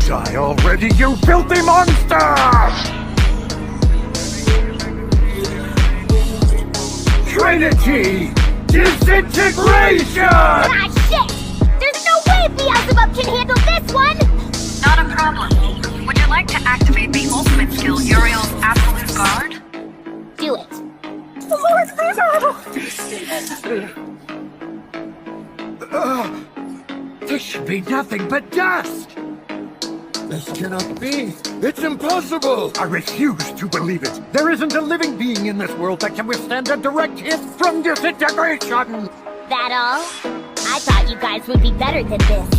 Die already, you filthy monster! Trinity! Disintegration! Ah, shit! There's no way Beelzebub can handle this one! Not a problem. Would you like to activate the ultimate skill, Uriel's Absolute Guard? Do it. Lord this should be nothing but dust! This cannot be! It's impossible! I refuse to believe it! There isn't a living being in this world that can withstand a direct hit from disintegration! That all? I thought you guys would be better than this.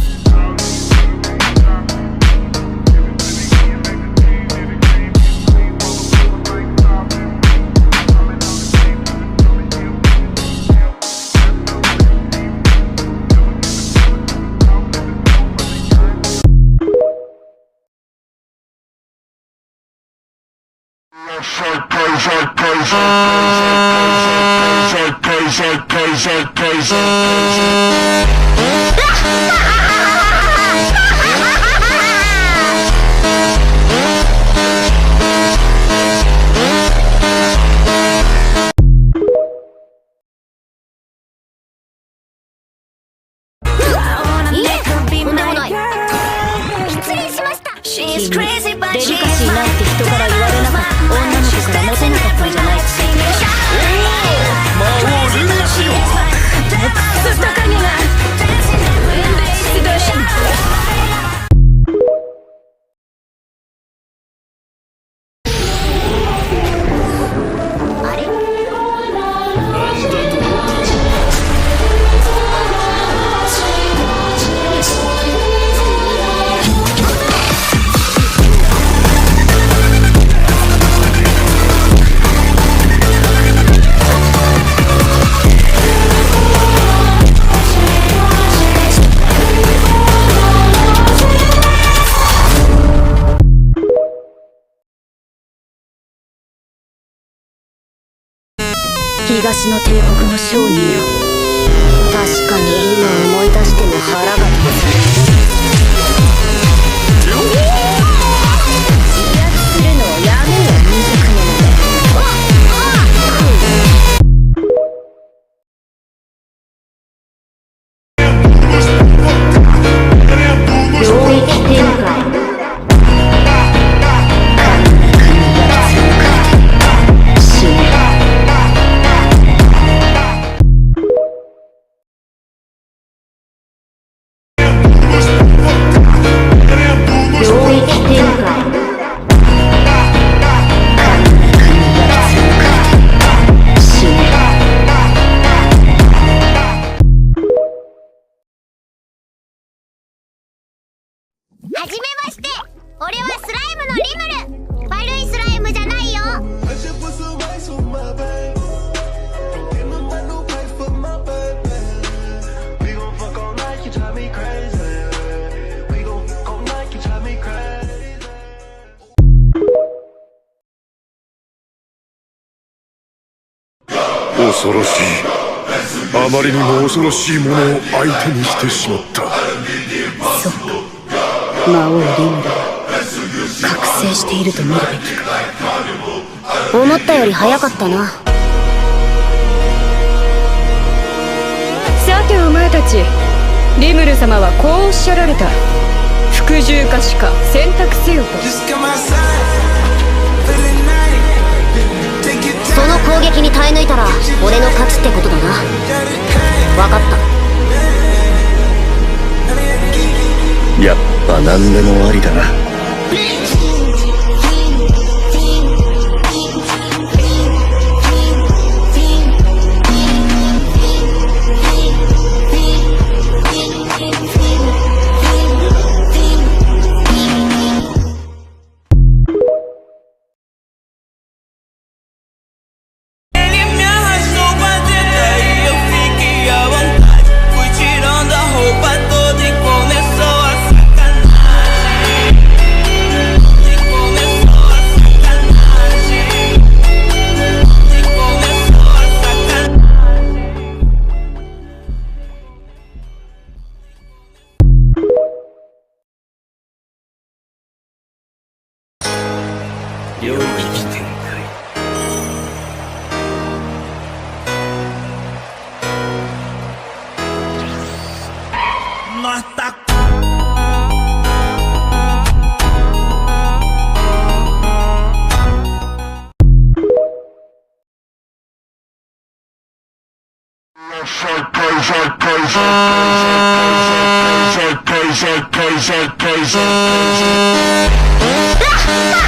She's crazy, but she's fine. デリカシーないって人から言われなかった。女の子からモテなかったんじゃない。魔王ルナシオ。クソトカゲが全米出動し。あれ？東の帝国の商人よ。確かに今思い出しても腹が立つ。自圧するのをやめよ、未熟者で。領域展開。はじめまして、俺はスライムのリムル。悪いスライムじゃないよ。恐ろしい。あまりにも恐ろしいものを相手にしてしまった。そうか。魔王リムルは覚醒していると見るべきか。思ったより早かったな。さてお前たち、リムル様はこうおっしゃられた。服従か死か選択せよと。その攻撃に耐え抜いたら俺の勝ちってことだな。分かった。やっぱ何でもありだな。あっ